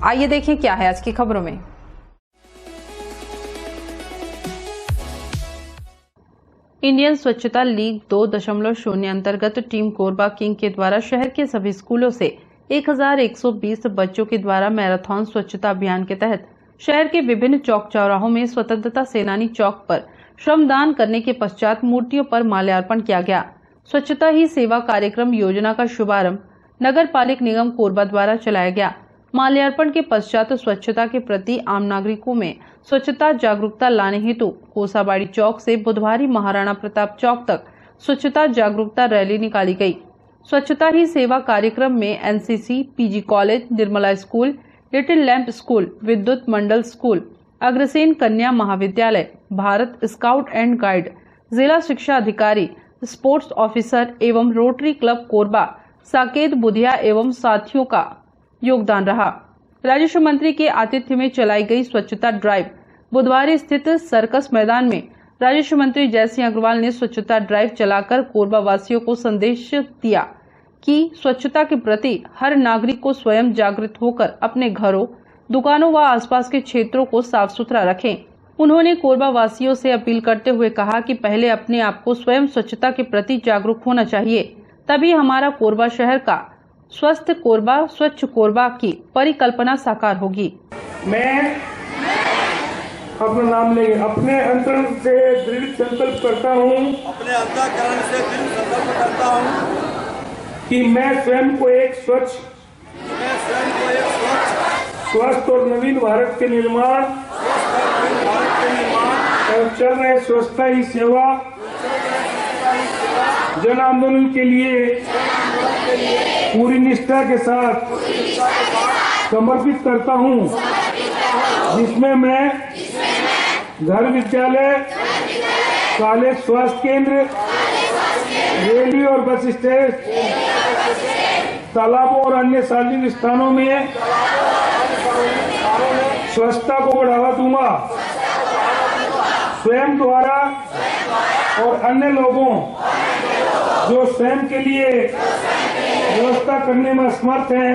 आइए देखें क्या है आज की खबरों में। इंडियन स्वच्छता लीग 2.0 अंतर्गत टीम कोरबा किंग के द्वारा शहर के सभी स्कूलों से 1120 बच्चों के द्वारा मैराथन स्वच्छता अभियान के तहत शहर के विभिन्न चौक चौराहों में स्वतंत्रता सेनानी चौक पर श्रमदान करने के पश्चात मूर्तियों पर माल्यार्पण किया गया। स्वच्छता ही सेवा कार्यक्रम योजना का शुभारंभ नगर पालिक निगम कोरबा द्वारा चलाया गया। माल्यार्पण के पश्चात स्वच्छता के प्रति आम नागरिकों में स्वच्छता जागरूकता लाने हेतु कोसाबाड़ी चौक से बुधवारी महाराणा प्रताप चौक तक स्वच्छता जागरूकता रैली निकाली गई। स्वच्छता ही सेवा कार्यक्रम में NCC, PG college, Nirmala school, little lamp school, विद्युत मंडल स्कूल, अग्रसेन कन्या महाविद्यालय, भारत स्काउट एंड गाइड, जिला शिक्षा अधिकारी, स्पोर्ट्स ऑफिसर एवं रोटरी क्लब कोरबा, साकेत बुधिया एवं साथियों का योगदान रहा। राजस्व मंत्री के आतिथ्य में चलाई गई स्वच्छता ड्राइव बुधवार स्थित सर्कस मैदान में राजस्व मंत्री जय सिंह अग्रवाल ने स्वच्छता ड्राइव चलाकर कोरबा वासियों को संदेश दिया कि स्वच्छता के प्रति हर नागरिक को स्वयं जागृत होकर अपने घरों, दुकानों व आसपास के क्षेत्रों को साफ सुथरा रखें। उन्होंने कोरबा वासियों से अपील करते हुए कहा कि पहले अपने आप को स्वयं स्वच्छता के प्रति जागरूक होना चाहिए, तभी हमारा कोरबा शहर का स्वस्थ कोरबा, स्वच्छ कोरबा की परिकल्पना साकार होगी। मैं अपना नाम लेंगे। अपने अंतरण से दृढ़ संकल्प करता हूँ कि मैं स्वयं को एक स्वच्छ, स्वस्थ और नवीन भारत के निर्माण और चल रहे स्वच्छता ही सेवा जन आंदोलन के लिए पूरी निष्ठा के साथ समर्पित करता हूं, जिसमें मैं घर, विद्यालय, कॉलेज, स्वास्थ्य केंद्र, रेलवे और बस स्टैंड, तालाबों और अन्य सार्वजनिक स्थानों में स्वच्छता को बढ़ावा दूंगा। स्वयं द्वारा और अन्य लोगों जो स्वयं के लिए व्यवस्था करने में असमर्थ हैं,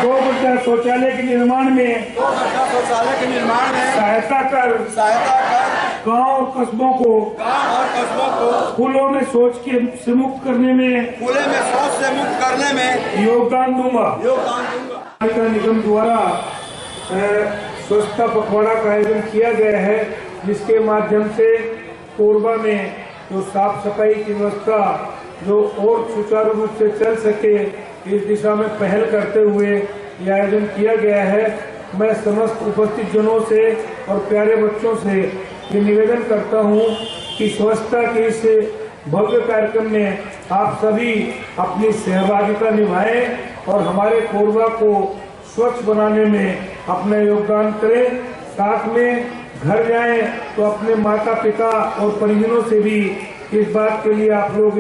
2 बच्चा शौचालय के निर्माण में सहायता कर गांव और कस्बों को खुलों में शौच से मुक्त करने में योगदान दूंगा। निगम द्वारा स्वच्छता पखवाड़ा का आयोजन किया गया है, जिसके माध्यम से कोरबा में जो साफ सफाई की व्यवस्था जो और सुचारू रूप से चल सके, इस दिशा में पहल करते हुए यह आयोजन किया गया है। मैं समस्त उपस्थित जनों से और प्यारे बच्चों से ये निवेदन करता हूँ कि स्वच्छता के इस भव्य कार्यक्रम में आप सभी अपनी सहभागिता निभाएं और हमारे कोरबा को स्वच्छ बनाने में अपना योगदान करें। साथ में घर जाएं तो अपने माता पिता और परिजनों से भी इस बात के लिए आप लोग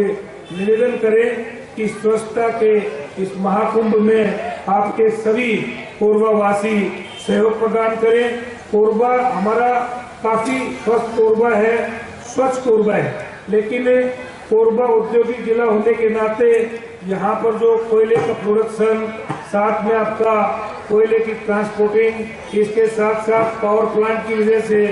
निवेदन करें कि स्वच्छता के इस महाकुंभ में आपके सभी कोरबा वासी सहयोग प्रदान करें। कोरबा हमारा काफी स्वस्थ कोरबा है, स्वच्छ कोरबा है, लेकिन कोरबा औद्योगिक जिला होने के नाते यहाँ पर जो कोयले का प्रोडक्शन, साथ में आपका कोयले की ट्रांसपोर्टिंग, इसके साथ साथ पावर प्लांट की वजह से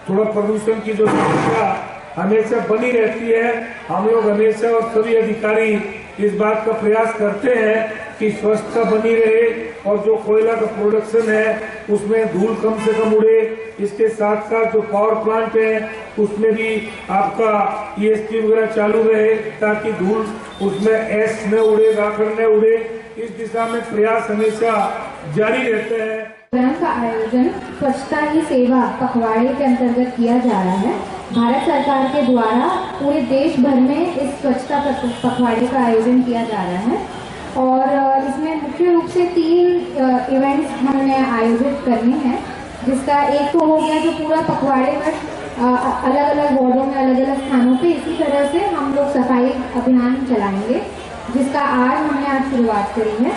थोड़ा प्रदूषण की जो समस्या हमेशा बनी रहती है। हम लोग हमेशा और सभी अधिकारी इस बात का प्रयास करते हैं कि स्वच्छता बनी रहे और जो कोयला का प्रोडक्शन है उसमें धूल कम से कम उड़े। इसके साथ साथ जो पावर प्लांट है उसमें भी आपका ESP वगैरह चालू रहे ताकि धूल उसमें ऐश न उड़े, राखड़ न उड़े। इस दिशा में प्रयास हमेशा जारी रहते हैं। प्रोग्राम का आयोजन स्वच्छता ही सेवा पखवाड़े के अंतर्गत किया जा रहा है। भारत सरकार के द्वारा पूरे देश भर में इस स्वच्छता पखवाड़े का आयोजन किया जा रहा है और इसमें मुख्य रूप से 3 इवेंट्स हमने आयोजित करने हैं, जिसका एक तो हो गया जो पूरा पखवाड़े में अलग अलग वार्डों में अलग अलग स्थानों पे इसी तरह से हम लोग सफाई अभियान चलाएंगे, जिसका हमने आज शुरुआत करी है।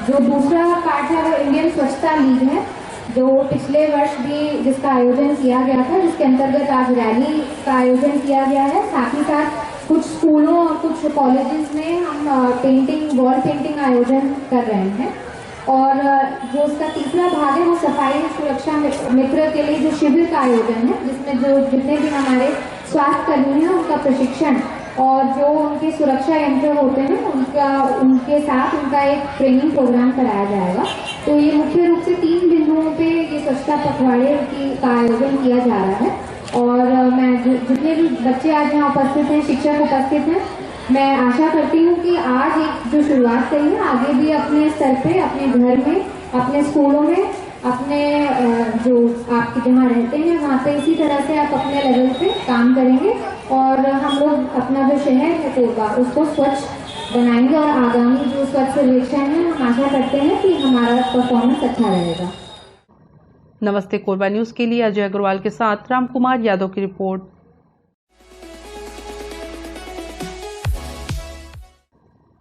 जो दूसरा पार्ट है वो इंडियन स्वच्छता लीग है, जो पिछले वर्ष भी जिसका आयोजन किया गया था, जिसके अंतर्गत आज रैली का आयोजन किया गया है। साथ ही साथ कुछ स्कूलों और कुछ कॉलेजेस में हम वॉल पेंटिंग आयोजन कर रहे हैं। और जो उसका तीसरा भाग है वो सफाई सुरक्षा मित्र के लिए जो शिविर का आयोजन है, जिसमें जो जितने भी हमारे स्वास्थ्य कर्मी हैं उनका प्रशिक्षण और जो उनके सुरक्षा यंत्र होते हैं उनके साथ उनका एक ट्रेनिंग प्रोग्राम कराया जाएगा। तो ये मुख्य रूप से 3 बिंदुओं पे ये स्वच्छता पखवाड़े का आयोजन किया जा रहा है। और मैं जितने भी बच्चे आज यहाँ उपस्थित हैं, शिक्षक उपस्थित हैं, मैं आशा करती हूँ कि आज एक जो शुरुआत करी है आगे भी अपने स्तर पे, अपने घर में, अपने स्कूलों में, अपने जो आपके जहाँ रहते हैं वहाँ पे इसी तरह से आप अपने लेवल पे काम करेंगे और हम लोग अपना जो शहर है कोरबा उसको स्वच्छ बनाएंगे और आगामी जो स्वच्छ सर्वेक्षण है हम आशा करते हैं कि हमारा परफॉर्मेंस अच्छा रहेगा। नमस्ते कोरबा न्यूज के लिए अजय अग्रवाल के साथ रामकुमार यादव की रिपोर्ट।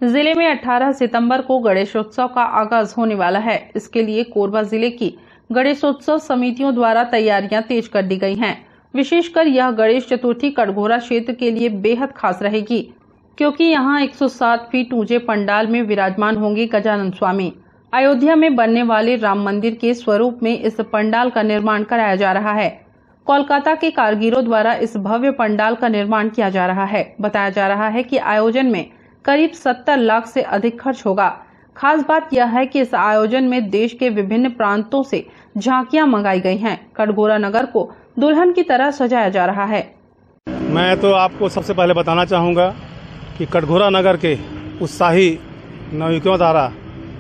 जिले में 18 सितंबर को गणेशोत्सव का आगाज होने वाला है। इसके लिए कोरबा जिले की गणेशोत्सव समितियों द्वारा तैयारियां तेज कर दी गई हैं। विशेषकर यह गणेश चतुर्थी कटघोरा क्षेत्र के लिए बेहद खास रहेगी, क्योंकि यहां 107 फीट ऊंचे पंडाल में विराजमान होंगे गजानन स्वामी। अयोध्या में बनने वाले राम मंदिर के स्वरूप में इस पंडाल का निर्माण कराया जा रहा है। कोलकाता के कारीगरों द्वारा इस भव्य पंडाल का निर्माण किया जा रहा है। बताया जा रहा है कि आयोजन में करीब 70 लाख से अधिक खर्च होगा। खास बात यह है कि इस आयोजन में देश के विभिन्न प्रांतों से झांकियां मंगाई गई हैं। कटघोरा नगर को दुल्हन की तरह सजाया जा रहा है। मैं तो आपको सबसे पहले बताना चाहूँगा कि कटघोरा नगर के उत्साही नवयुवकों द्वारा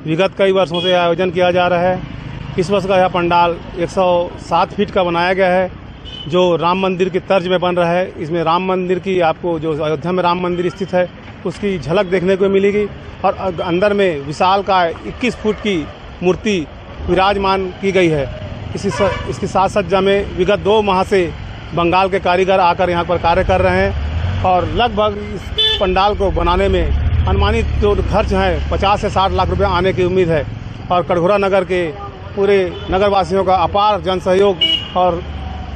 विगत कई वर्षों से आयोजन किया जा रहा है। इस वर्ष का यह पंडाल 107 फीट का बनाया गया है, जो राम मंदिर की तर्ज में बन रहा है। इसमें राम मंदिर की आपको जो अयोध्या में राम मंदिर स्थित है उसकी झलक देखने को मिलेगी और अंदर में विशाल का 21 फुट की मूर्ति विराजमान की गई है। इसकी साज सज्जा में विगत 2 माह से बंगाल के कारीगर आकर यहाँ पर कार्य कर रहे हैं और लगभग इस पंडाल को बनाने में अनुमानित जो खर्च है 50 से 60 लाख रुपए आने की उम्मीद है। और कटघोरा नगर के पूरे नगरवासियों का अपार जन सहयोग और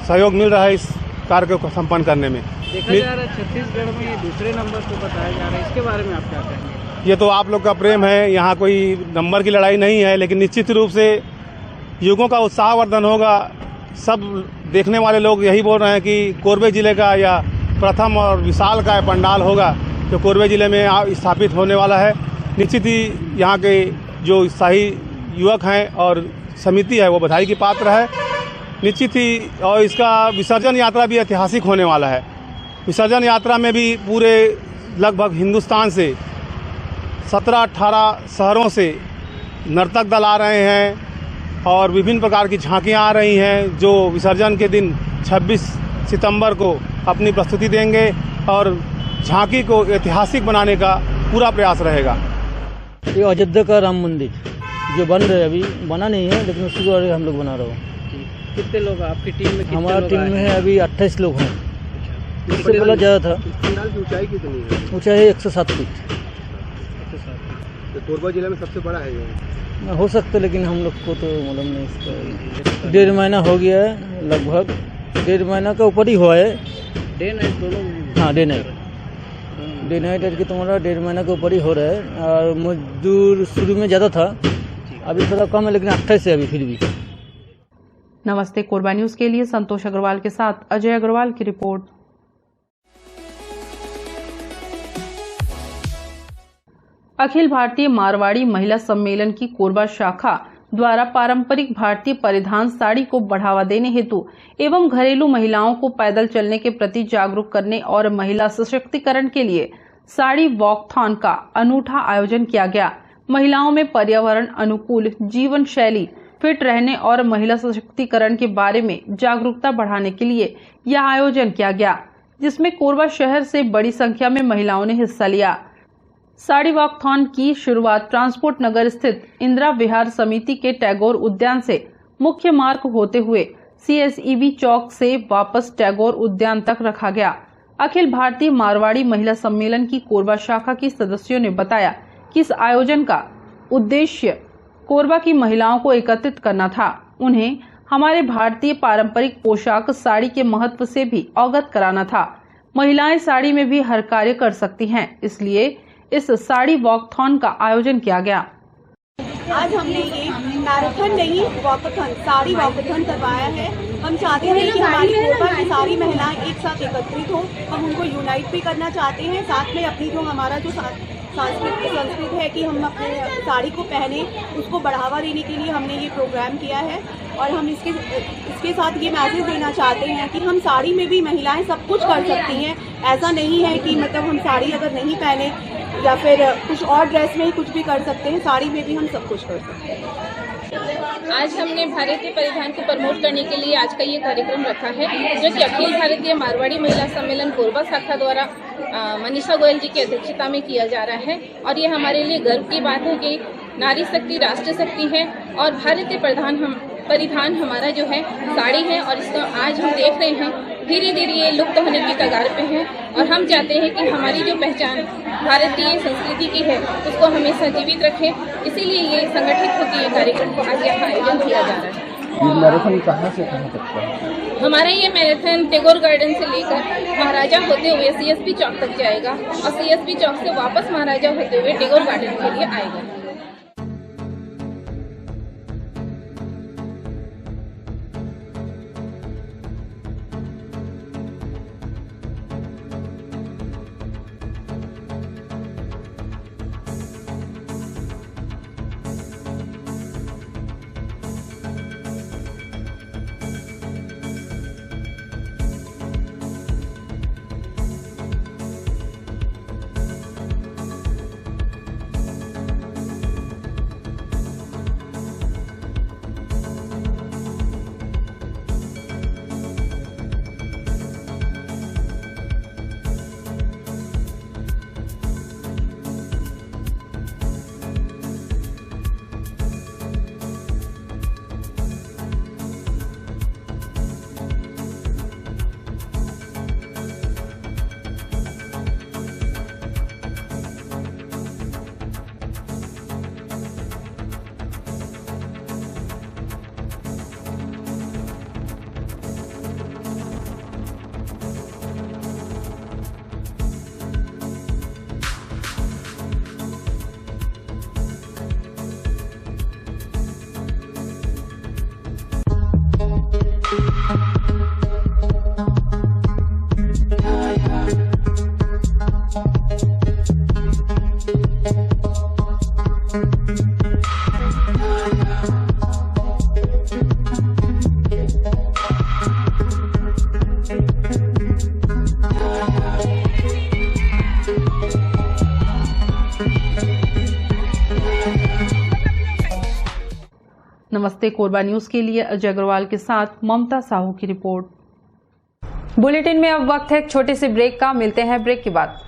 सहयोग मिल रहा है इस कार्य को संपन्न करने में। देखा जा रहा है छत्तीसगढ़ में ये दूसरे नंबर पर बताया जा रहा है, इसके बारे में आप क्या कहेंगे? ये तो आप लोग का प्रेम है, यहाँ कोई नंबर की लड़ाई नहीं है, लेकिन निश्चित रूप से युगों का उत्साहवर्धन होगा। सब देखने वाले लोग यही बोल रहे हैं कि कोरबे जिले का या प्रथम और विशाल का पंडाल होगा जो कोरबे जिले में स्थापित होने वाला है। निश्चित ही यहाँ के जो उत्साही युवक हैं और समिति है वो बधाई की पात्र है निश्चित ही। और इसका विसर्जन यात्रा भी ऐतिहासिक होने वाला है। विसर्जन यात्रा में भी पूरे लगभग हिंदुस्तान से 17-18 शहरों से नर्तक दल आ रहे हैं और विभिन्न प्रकार की झांकियां आ रही हैं, जो विसर्जन के दिन 26 सितंबर को अपनी प्रस्तुति देंगे और झांकी को ऐतिहासिक बनाने का पूरा प्रयास रहेगा। ये अयोध्या का राम मंदिर जो बन रहा है, अभी बना नहीं है लेकिन उसके बारे में हम लोग बना रहे हो। कितने लोग आपकी टीम में? हमारा टीम में है अभी 28 लोग हैं। इससे पहले ज़्यादा था। पंडाल की ऊंचाई कितनी है? ऊंचाई है 107 फीट। तो कोरबा जिले में सबसे बड़ा है ये? हो सकता है लेकिन हम लोग को तो मालूम नहीं। इसका 1.5 महीना हो गया है, लगभग 1.5 महीना का ऊपर ही हुआ है। डे नाइट दोनों? हाँ, डे नाइट की तुम्हारा 1.5 महीना के ऊपर ही हो रहा है। और मजदूर शुरू में ज़्यादा था, अभी थोड़ा कम है लेकिन 28 है अभी फिर भी। नमस्ते कोरबा न्यूज के लिए संतोष अग्रवाल के साथ अजय अग्रवाल की रिपोर्ट। अखिल भारतीय मारवाड़ी महिला सम्मेलन की कोरबा शाखा द्वारा पारंपरिक भारतीय परिधान साड़ी को बढ़ावा देने हेतु एवं घरेलू महिलाओं को पैदल चलने के प्रति जागरूक करने और महिला सशक्तिकरण के लिए साड़ी वॉकथॉन का अनूठा आयोजन किया गया। महिलाओं में पर्यावरण अनुकूल जीवन शैली, फिट रहने और महिला सशक्तिकरण के बारे में जागरूकता बढ़ाने के लिए यह आयोजन किया गया, जिसमें कोरबा शहर से बड़ी संख्या में महिलाओं ने हिस्सा लिया। साड़ी वॉकथॉन की शुरुआत ट्रांसपोर्ट नगर स्थित इंदिरा विहार समिति के टैगोर उद्यान से मुख्य मार्ग होते हुए CSEB चौक से वापस टैगोर उद्यान तक रखा गया। अखिल भारतीय मारवाड़ी महिला सम्मेलन की कोरबा शाखा की सदस्यों ने बताया कि इस आयोजन का उद्देश्य कोरबा की महिलाओं को एकत्रित करना था, उन्हें हमारे भारतीय पारंपरिक पोशाक साड़ी के महत्व से भी अवगत कराना था। महिलाएं साड़ी में भी हर कार्य कर सकती हैं, इसलिए इस साड़ी वॉकथॉन का आयोजन किया गया। आज हमने ये मैराथन नहीं वॉकाथन, साड़ी वॉकाथन करवाया है। हम चाहते हैं कि हमारी कोरबा की सारी महिलाएं एक साथ एकत्रित हो, हम उनको यूनाइट भी करना चाहते हैं। साथ में अपनी जो हमारा जो संस्कृत है कि हम अपने साड़ी को पहने, उसको बढ़ावा देने के लिए हमने ये प्रोग्राम किया है। और हम इसके साथ ये मैसेज देना चाहते हैं कि हम साड़ी में भी महिलाएं सब कुछ कर सकती हैं। ऐसा नहीं है कि मतलब हम साड़ी अगर नहीं पहने या फिर कुछ और ड्रेस में ही कुछ भी कर सकते हैं, साड़ी में भी हम सब कुछ कर सकते हैं। आज हमने भारतीय परिधान को प्रमोट करने के लिए आज का ये कार्यक्रम रखा है, जो कि अखिल भारतीय मारवाड़ी महिला सम्मेलन कोरबा शाखा द्वारा मनीषा गोयल जी की अध्यक्षता में किया जा रहा है। और ये हमारे लिए गर्व की बात है कि नारी शक्ति राष्ट्र शक्ति है और भारतीय परिधान हमारा जो है साड़ी है। और इसको आज हम देख रहे हैं धीरे धीरे ये लुप्त होने की कगार पे है। और हम चाहते हैं कि हमारी जो पहचान भारतीय संस्कृति की है उसको हमेशा जीवित रखें। इसीलिए ये संगठित होकर ये कार्यक्रम को आज यहाँ आयोजन किया जा रहा है। ये मैराथन कहाँ से कहाँ तक का? हमारा ये मैराथन टैगोर गार्डन से लेकर महाराजा होते हुए सीएसपी चौक तक जाएगा और सीएसपी चौक से वापस महाराजा होते हुए टैगोर गार्डन के लिए आएगा। नमस्ते कोरबा न्यूज के लिए अजय अग्रवाल के साथ ममता साहू की रिपोर्ट। बुलेटिन में अब वक्त है एक छोटे से ब्रेक का, मिलते हैं ब्रेक के बाद।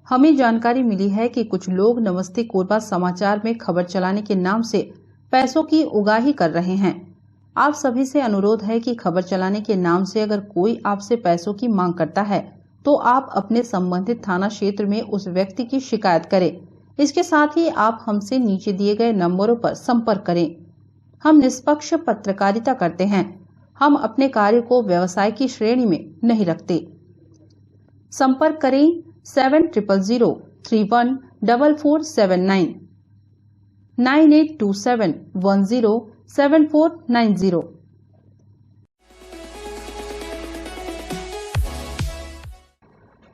हमें जानकारी मिली है कि कुछ लोग नमस्ते कोरबा समाचार में खबर चलाने के नाम से पैसों की उगाही कर रहे हैं। आप सभी से अनुरोध है कि खबर चलाने के नाम से अगर कोई आपसे पैसों की मांग करता है तो आप अपने संबंधित थाना क्षेत्र में उस व्यक्ति की शिकायत करें। इसके साथ ही आप हमसे नीचे दिए गए नंबरों पर संपर्क करें। हम निष्पक्ष पत्रकारिता करते हैं। हम अपने कार्य को व्यवसाय की श्रेणी में नहीं रखते। संपर्क करें 7000314479 9827107490।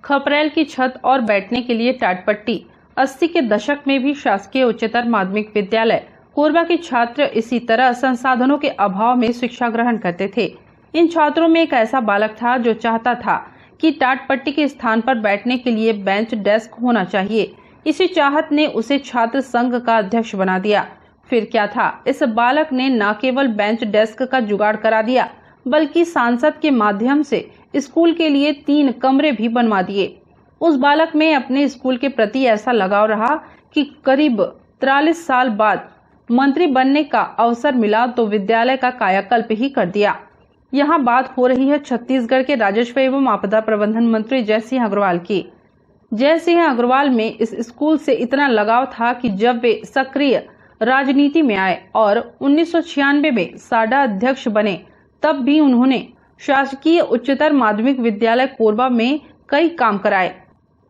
खपरेल की छत और बैठने के लिए टाटपट्टी। 80 के दशक में भी शासकीय उच्चतर माध्यमिक विद्यालय कोरबा के छात्र इसी तरह संसाधनों के अभाव में शिक्षा ग्रहण करते थे। इन छात्रों में एक ऐसा बालक था जो चाहता था कि टाटपट्टी के स्थान पर बैठने के लिए बेंच डेस्क होना चाहिए। इसी चाहत ने उसे छात्र संघ का अध्यक्ष बना दिया। फिर क्या था, इस बालक ने न केवल बेंच डेस्क का जुगाड़ करा दिया बल्कि सांसद के माध्यम से स्कूल के लिए 3 कमरे भी बनवा दिए। उस बालक में अपने स्कूल के प्रति ऐसा लगाव रहा कि करीब 43 साल बाद मंत्री बनने का अवसर मिला तो विद्यालय का कायाकल्प ही कर दिया। यहाँ बात हो रही है छत्तीसगढ़ के राजस्व एवं आपदा प्रबंधन मंत्री जय सिंह अग्रवाल की। जय सिंह अग्रवाल में इस स्कूल से इतना लगाव था कि जब वे सक्रिय राजनीति में आए और 1996 में साडा अध्यक्ष बने तब भी उन्होंने शासकीय उच्चतर माध्यमिक विद्यालय कोरबा में कई काम कराए।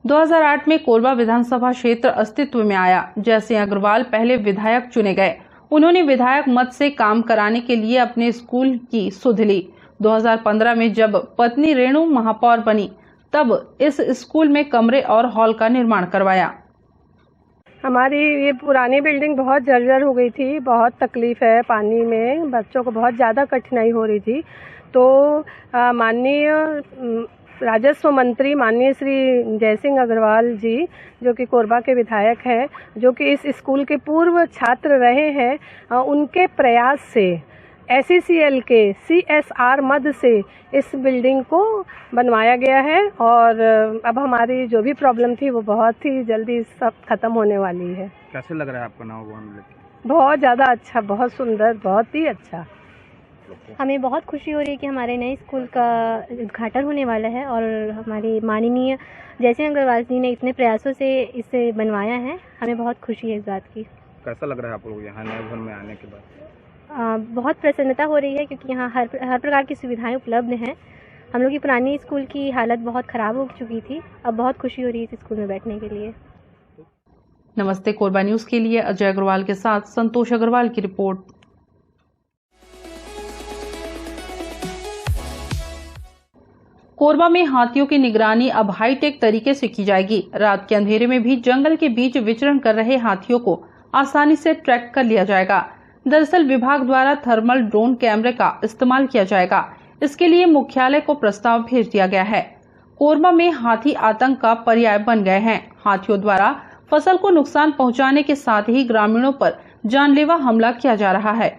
2008 में कोरबा विधानसभा क्षेत्र अस्तित्व में आया। जयसिंह अग्रवाल पहले विधायक चुने गए। उन्होंने विधायक मत से काम कराने के लिए अपने स्कूल की सुध ली। 2015 में जब पत्नी रेणु महापौर बनी तब इस स्कूल में कमरे और हॉल का निर्माण करवाया। हमारी ये पुरानी बिल्डिंग बहुत जर्जर हो गई थी, बहुत तकलीफ है, पानी में बच्चों को बहुत ज़्यादा कठिनाई हो रही थी। तो माननीय राजस्व मंत्री माननीय श्री जयसिंह अग्रवाल जी, जो कि कोरबा के विधायक हैं, जो कि इस स्कूल के पूर्व छात्र रहे हैं, उनके प्रयास से SECL के CSR मद से इस बिल्डिंग को बनवाया गया है और अब हमारी जो भी प्रॉब्लम थी वो बहुत ही जल्दी सब खत्म होने वाली है। कैसे लग रहा है आपका नवा भवन? बहुत ज़्यादा अच्छा, बहुत सुंदर, बहुत ही अच्छा। हमें बहुत खुशी हो रही है कि हमारे नए स्कूल का उद्घाटन होने वाला है और हमारे माननीय जयसिंह अग्रवाल जी ने इतने प्रयासों से इसे बनवाया है। हमें बहुत खुशी है इस बात की। कैसा लग रहा है आप लोग यहाँ नए भवन में आने के बाद? बहुत प्रसन्नता हो रही है क्योंकि यहाँ हर प्रकार की सुविधाएं उपलब्ध हैं। हम लोग की पुरानी स्कूल की हालत बहुत ख़राब हो चुकी थी, अब बहुत खुशी हो रही है इस स्कूल में बैठने के लिए। नमस्ते कोरबा न्यूज़ के लिए अजय अग्रवाल के साथ संतोष अग्रवाल की रिपोर्ट। कोरबा में हाथियों की निगरानी अब हाईटेक तरीके से की जाएगी। रात के अंधेरे में भी जंगल के बीच विचरण कर रहे हाथियों को आसानी से ट्रैक कर लिया जाएगा। दरअसल विभाग द्वारा थर्मल ड्रोन कैमरे का इस्तेमाल किया जाएगा। इसके लिए मुख्यालय को प्रस्ताव भेज दिया गया है। कोरबा में हाथी आतंक का पर्याय बन गए हैं। हाथियों द्वारा फसल को नुकसान पहुंचाने के साथ ही ग्रामीणों पर जानलेवा हमला किया जा रहा है।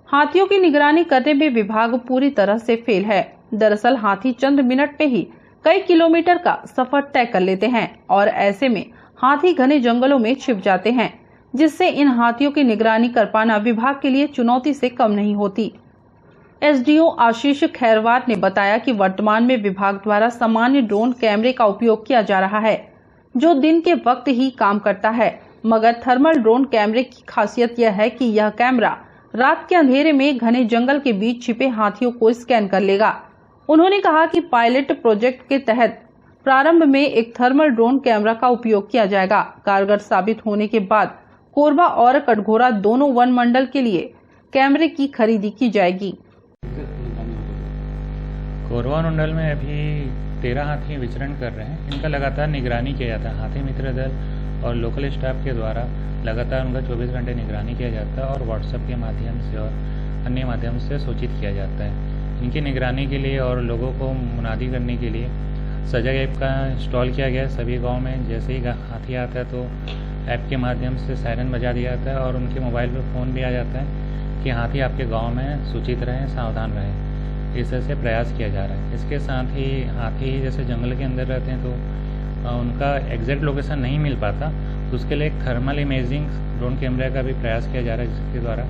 हाथियों की निगरानी करने में विभाग पूरी तरह से फेल है। दरअसल हाथी चंद मिनट में ही कई किलोमीटर का सफर तय कर लेते हैं और ऐसे में हाथी घने जंगलों में छिप जाते हैं, जिससे इन हाथियों की निगरानी कर पाना विभाग के लिए चुनौती से कम नहीं होती। SDO आशीष खैरवार ने बताया कि वर्तमान में विभाग द्वारा सामान्य ड्रोन कैमरे का उपयोग किया जा रहा है, जो दिन के वक्त ही काम करता है, मगर थर्मल ड्रोन कैमरे की खासियत यह है कि यह कैमरा रात के अंधेरे में घने जंगल के बीच छिपे हाथियों को स्कैन कर लेगा। उन्होंने कहा कि पायलट प्रोजेक्ट के तहत प्रारंभ में एक थर्मल ड्रोन कैमरा का उपयोग किया जाएगा। कारगर साबित होने के बाद कोरबा और कटघोरा दोनों वन मंडल के लिए कैमरे की खरीदी की जाएगी। कोरबा मंडल में अभी 13 हाथी विचरण कर रहे हैं। इनका लगातार निगरानी किया जाता है। हाथी मित्र दल और लोकल स्टाफ के द्वारा लगातार उनका 24 घंटे निगरानी किया जाता है और व्हाट्सएप के माध्यम से और अन्य माध्यम से सूचित किया जाता है। इनकी निगरानी के लिए और लोगों को मुनादी करने के लिए सजग ऐप का इंस्टॉल किया गया है सभी गाँव में। जैसे ही हाथी आता है तो ऐप के माध्यम से सायरन बजा दिया जाता है और उनके मोबाइल पर फ़ोन भी आ जाता है कि हाथी आपके गांव में सूचित रहें, सावधान रहें। इस तरह से प्रयास किया जा रहा है। इसके साथ ही हाथी जैसे जंगल के अंदर रहते हैं तो उनका एग्जैक्ट लोकेशन नहीं मिल पाता, तो उसके लिए एक थर्मल इमेजिंग ड्रोन कैमरे का भी प्रयास किया जा रहा है, जिसके द्वारा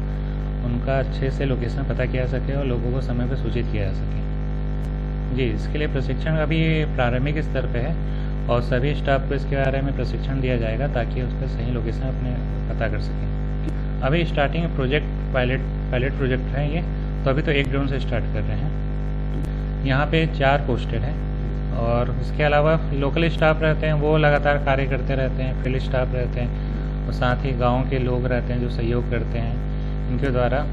उनका अच्छे से लोकेशन पता किया जा सके और लोगों को समय पर सूचित किया जा सके। जी, इसके लिए प्रशिक्षण अभी प्रारंभिक स्तर पर है और सभी स्टाफ को इसके बारे में प्रशिक्षण दिया जाएगा ताकि उसका सही लोकेशन अपने पता कर सकें। अभी स्टार्टिंग प्रोजेक्ट पायलट प्रोजेक्ट है ये, तो अभी तो एक ड्रोन से स्टार्ट कर रहे हैं। यहाँ पे 4 पोस्टेड हैं और इसके अलावा लोकल स्टाफ रहते हैं, वो लगातार कार्य करते रहते हैं। फील्ड स्टाफ रहते हैं और साथ ही गाँव के लोग रहते हैं जो सहयोग करते हैं। इनके द्वारा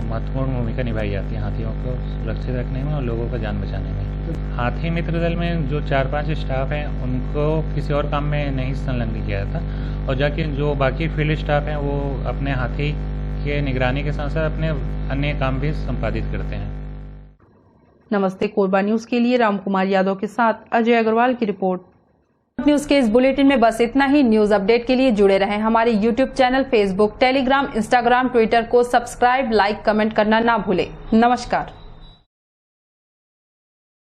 महत्वपूर्ण भूमिका निभाई जाती है हाथियों को सुरक्षित रखने में और लोगों का जान बचाने में। हाथी मित्र दल में जो 4-5 स्टाफ हैं उनको किसी और काम में नहीं संलग्न किया था और जाके जो बाकी फील्ड स्टाफ हैं वो अपने हाथी के निगरानी के साथ साथ अपने अन्य काम भी संपादित करते हैं। नमस्ते कोरबा न्यूज़ के लिए रामकुमार यादव के साथ अजय अग्रवाल की रिपोर्ट। न्यूज़ के इस बुलेटिन में बस इतना ही। न्यूज़ अपडेट के लिए जुड़े रहें हमारे YouTube channel, Facebook, Telegram, Instagram, Twitter को सब्सक्राइब, लाइक, कमेंट करना ना भूलें। नमस्कार।